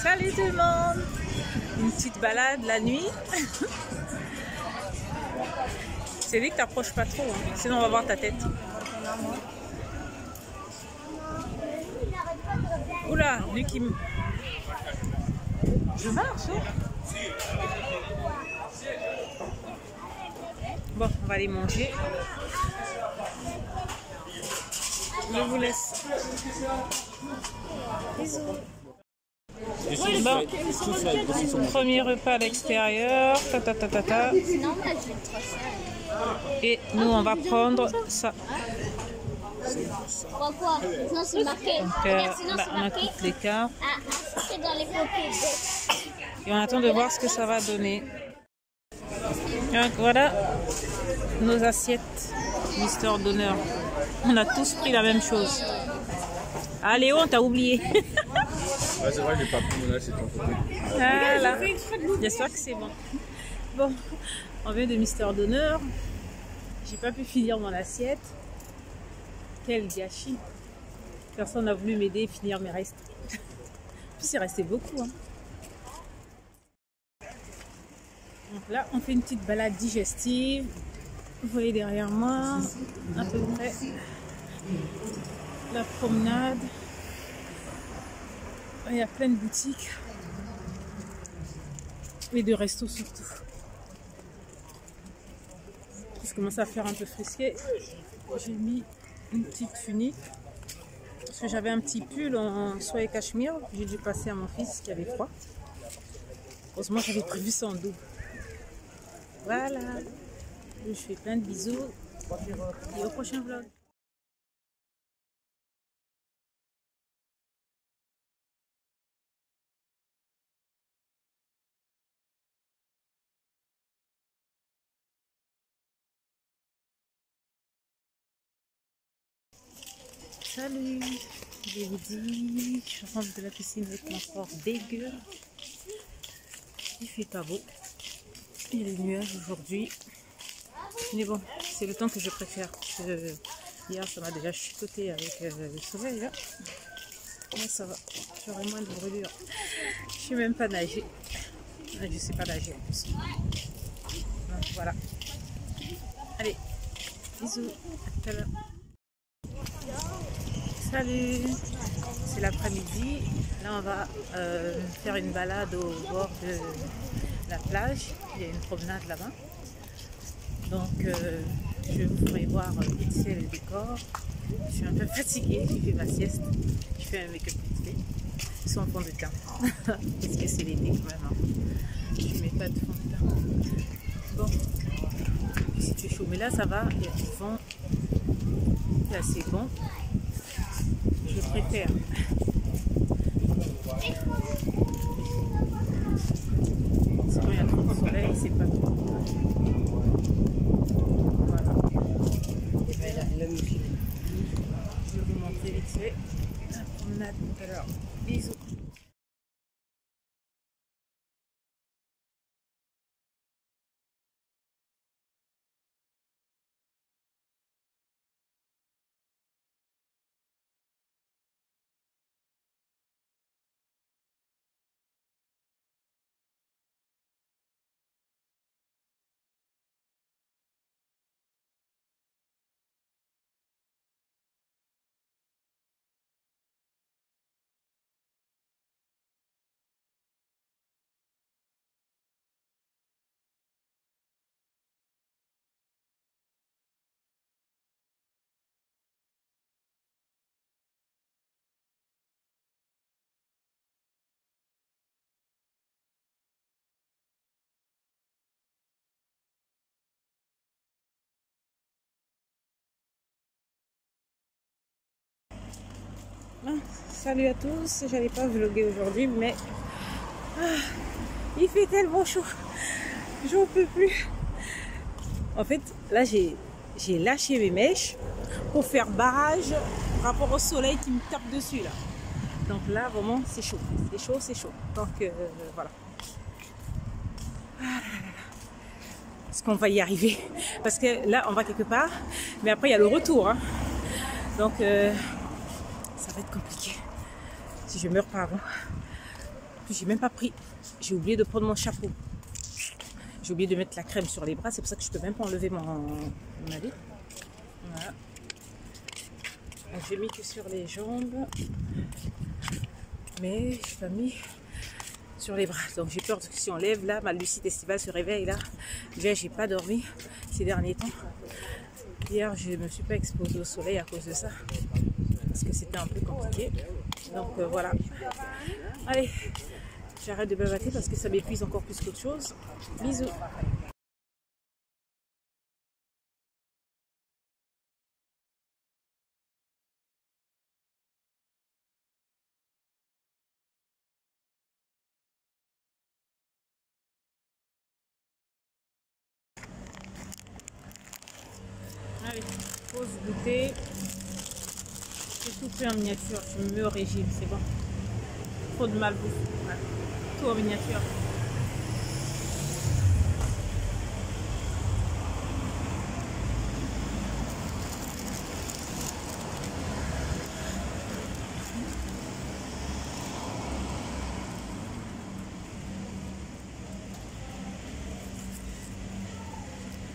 Salut tout le monde. Une petite balade la nuit. C'est lui que t'approches pas trop, hein. Sinon on va voir ta tête. Oula, lui qui me... Je marche, hein. Bon, on va aller manger. Je vous laisse. Bisous. Bon, premier repas à l'extérieur. Et nous, on va prendre ça. Pourquoi? Sinon c'est marqué. Donc, Sinon c'est on a marqué. toutes les cartes. C'est dans les photos. Et on attend de voir ce que ça va donner. Donc voilà nos assiettes Mister d'honneur. On a tous pris la même chose. Ah Léo, on t'a oublié. Ouais, c'est vrai, j'ai pas pris mon assiette en photo. Voilà. J'espère que c'est bon. Bon, on vient de Mister d'honneur. J'ai pas pu finir mon assiette. Quel gâchis. Personne n'a voulu m'aider à finir mes restes. Puis c'est resté beaucoup, hein. Donc là, on fait une petite balade digestive. Vous voyez derrière moi, à peu près, la promenade. Il y a plein de boutiques. Et de restos surtout. Je commence à faire un peu frisqué. J'ai mis une petite tunique. Parce que j'avais un petit pull en soie et cachemire. J'ai dû passer à mon fils qui avait froid. Heureusement, j'avais prévu ça en double. Voilà. Je fais plein de bisous. Et au prochain vlog. Salut, je vous dis, je rentre de la piscine avec mon corps dégueu. Il fait pas beau. Il y a des nuages aujourd'hui. Mais bon, c'est le temps que je préfère. Hier, ça m'a déjà chicoté avec le soleil. Là, là ça va. J'aurai moins de brûlures. Je suis même pas nager. Je sais pas nager en plus. Donc voilà. Allez, bisous. À tout à l'heure. Salut, c'est l'après-midi. Là, on va faire une balade au bord de la plage. Il y a une promenade là-bas. Donc, je vous ferai voir vite fait le décor. Je suis un peu fatiguée, j'ai fait ma sieste. Je fais un make-up vite fait. Sans fond de teint. Parce que c'est l'été quand même, hein. Je mets pas de fond de teint. Bon, si tu es chaud, mais là ça va, il y a du vent. C'est assez bon. Je préfère. Parce qu'il y a trop de soleil, c'est pas bon. Voilà. Je vais vous montrer vite fait la promenade tout à l'heure. Bisous. Salut à tous, j'allais pas vlogger aujourd'hui mais il fait tellement chaud, j'en peux plus. En fait là j'ai lâché mes mèches pour faire barrage par rapport au soleil qui me tape dessus là. Donc là vraiment c'est chaud, c'est chaud. Donc voilà. Est-ce qu'on va y arriver? Parce que là on va quelque part, mais après il y a le retour, hein. Donc ça va être compliqué si je meurs pas avant. Puis j'ai même pas pris. J'ai oublié de prendre mon chapeau. J'ai oublié de mettre la crème sur les bras. C'est pour ça que je peux même pas enlever mon habit. Voilà. Donc j'ai mis que sur les jambes. Mais je n'ai pas mis sur les bras. Donc j'ai peur que si on lève là, ma Lucide estivale se réveille là. Déjà j'ai pas dormi ces derniers temps. Hier je me suis pas exposée au soleil à cause de ça. Parce que c'était un peu compliqué. Donc voilà. Allez, j'arrête de bavater parce que ça m'épuise encore plus qu'autre chose. Bisous. Allez, pause goûter. J'ai tout fait en miniature. Je me mets au régime, c'est bon. Trop de malbouffe. Voilà. Tout en miniature.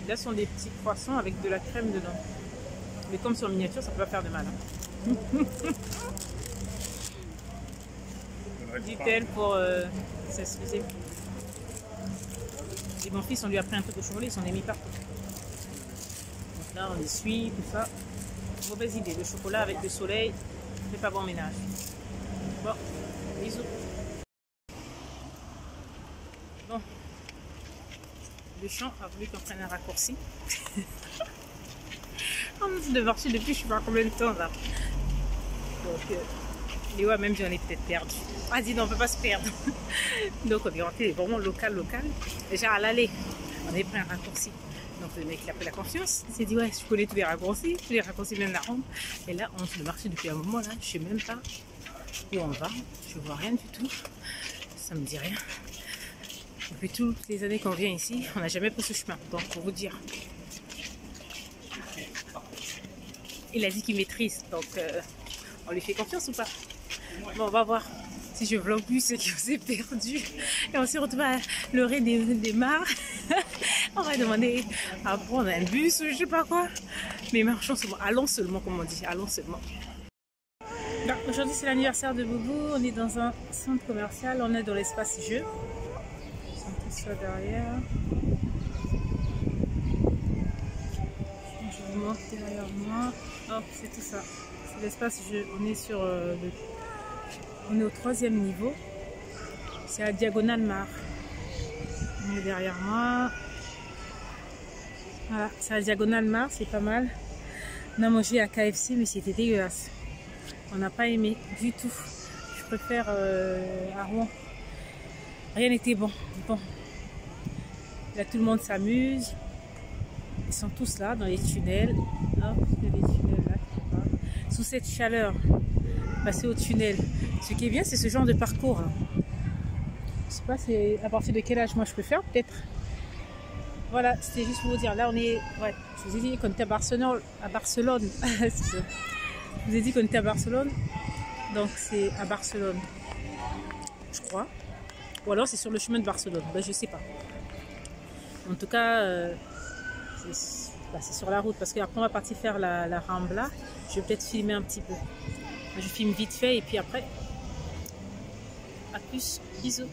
Là, ce sont des petits croissants avec de la crème dedans. Mais comme c'est en miniature, ça peut pas faire de mal. Hein. Dit-elle pour s'excuser. Et mon fils, on lui a pris un truc au chocolat, il s'en est mis partout. Donc là, on essuie, tout ça. Mauvaise idée, le chocolat avec le soleil, c'est pas bon ménage. Bon, bisous. Bon, le champ a voulu qu'on prenne un raccourci. On de marcher depuis je sais pas combien de temps là. Donc, Léo même j'en ai peut-être perdu. Ah dis non, on peut pas se perdre. Donc on est rentré vraiment local. Déjà à l'aller, on avait pris un raccourci. Donc le mec il a pris la confiance. Il s'est dit ouais, je connais tous les raccourcis même la ronde. Et là on se marche depuis un moment là, je sais même pas où on va. Je vois rien du tout. Ça me dit rien. Depuis toutes les années qu'on vient ici, on n'a jamais pris ce chemin. Donc pour vous dire. Il a dit qu'il maîtrise, donc on lui fait confiance ou pas? Bon, on va voir. Si je vlog plus, c'est qu'on s'est perdu. Et on s'est retrouvé à leurrer des mares. On va demander à prendre un bus ou je sais pas quoi. Mais marchons seulement, allons seulement, comme on dit, allons seulement. Aujourd'hui, c'est l'anniversaire de Boubou. On est dans un centre commercial, on est dans l'espace jeu. Ils sont tous là derrière. Je vous montre derrière moi. Hop, c'est tout ça. C'est l'espace jeu. On est sur on est au 3e niveau. C'est à Diagonale Mar. On est derrière moi. Voilà, c'est à Diagonale Mar, c'est pas mal. On a mangé à KFC, mais c'était dégueulasse. On n'a pas aimé du tout. Je préfère à Rouen. Rien n'était bon. Bon. Là, tout le monde s'amuse. Ils sont tous là dans les tunnels. Hop, il y a des tunnels là. Sous cette chaleur, passer au tunnel. Ce qui est bien, c'est ce genre de parcours. Je sais pas c'est à partir de quel âge moi je peux faire, peut-être. Voilà, c'était juste pour vous dire. Là, on est. Ouais, je vous ai dit qu'on était à Barcelone. Je vous ai dit qu'on était à Barcelone. Donc, c'est à Barcelone. Je crois. Ou alors, c'est sur le chemin de Barcelone. Ben, je sais pas. En tout cas. C'est sur la route parce qu'après on va partir faire la Rambla. Je vais peut-être filmer un petit peu. Je filme vite fait et puis après, à plus, bisous.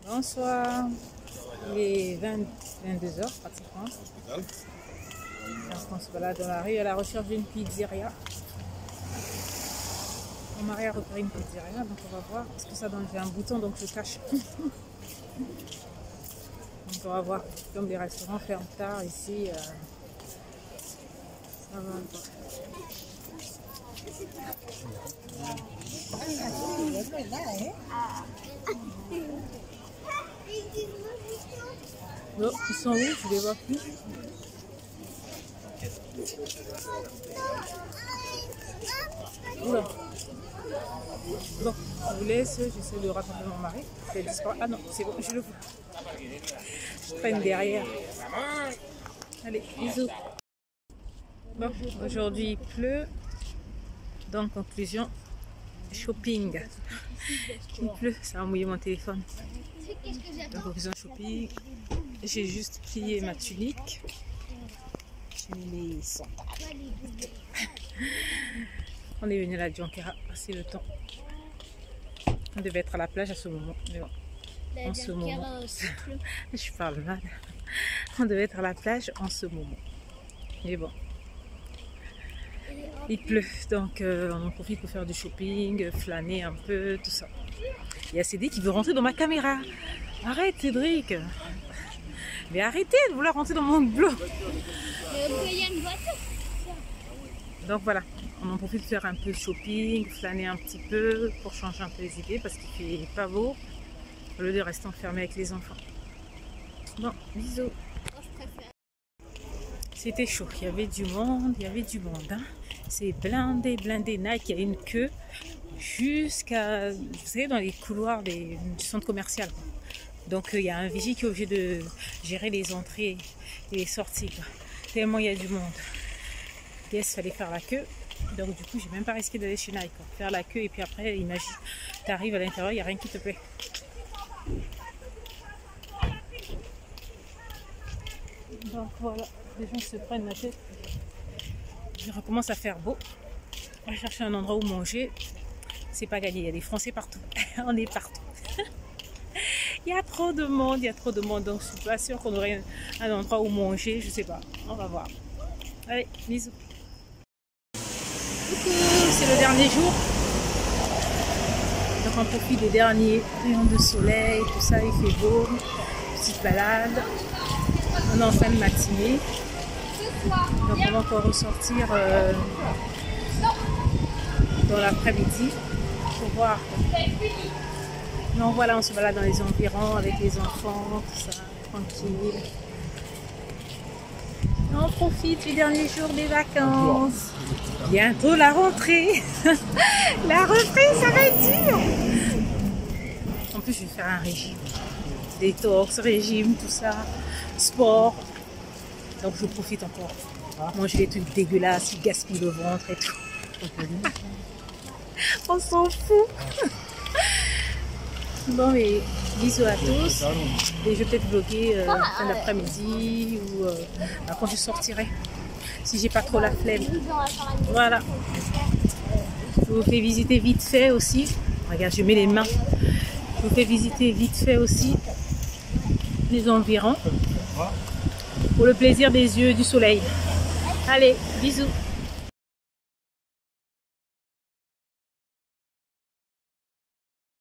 Bonsoir. Il est 22h pratiquement. On se balade dans la rue à la recherche d'une pizzeria. Mon mari a repéré une pizzeria, donc on va voir. Parce que ça donne un bouton, donc je cache. Donc on va voir. Comme les restaurants ferment tard ici, ça va pas. Oh, ils sont où? Je les vois plus. Oula. Bon, je vous laisse, j'essaie de rattraper mon mari. Ah non, c'est bon, je le vois. Je traîne derrière. Allez, bisous. Bon, aujourd'hui il pleut. Donc, conclusion, shopping. Il pleut, ça a mouillé mon téléphone. Donc, conclusion, shopping. J'ai juste plié ma tunique. J'ai mis mes sandales. On est venu à la Junquera passer le temps. On devait être à la plage à ce moment. Mais bon, en ce moment. Je parle mal. On devait être à la plage en ce moment. Mais bon. Il pleut, donc on en profite pour faire du shopping, flâner un peu, tout ça. Il y a Cédric qui veut rentrer dans ma caméra. Arrête Cédric. Mais arrêtez de vouloir rentrer dans mon blog. Donc voilà, on en profite pour faire un peu de shopping, flâner un petit peu pour changer un peu les idées parce qu'il fait pas beau au lieu de rester enfermé avec les enfants. Bon, bisous. C'était chaud, il y avait du monde, hein. C'est blindé, Nike, il y a une queue jusqu'à, vous savez, dans les couloirs du centre commercial. Donc il y a un vigile qui est obligé de gérer les entrées et les sorties, quoi. Tellement il y a du monde. Yes, il fallait faire la queue. Donc du coup, j'ai même pas risqué d'aller chez Nike, quoi. Faire la queue et puis après, imagine, tu arrives à l'intérieur, il n'y a rien qui te plaît. Donc voilà, les gens se prennent la tête. Il recommence à faire beau. On va chercher un endroit où manger. C'est pas gagné, il y a des Français partout. On est partout. Il y a trop de monde, donc je suis pas sûre qu'on aurait un endroit où manger, je sais pas. On va voir. Allez, bisous. Coucou, c'est le dernier jour. Donc on profite des derniers rayons de soleil, tout ça, il fait beau. Petite balade. On est en fin de matinée. Donc on va encore ressortir dans l'après-midi pour voir. Donc voilà, on se balade dans les environs avec les enfants, tout ça, tranquille. On profite du dernier jour des vacances. Bientôt la rentrée. La rentrée, ça va être dur. En plus, je vais faire un régime. Détox, régime, tout ça, sport. Donc je profite encore. Manger des trucs dégueulasses qui gaspillent le ventre et tout. On s'en fout. Bon, mais bisous à tous. Et je vais peut-être vlogger fin d'après-midi ou quand je sortirai. Si j'ai pas trop la flemme. Voilà. Je vous fais visiter vite fait aussi. Regarde, je mets les mains. Je vous fais visiter vite fait aussi les environs. Pour le plaisir des yeux, du soleil. Allez, bisous.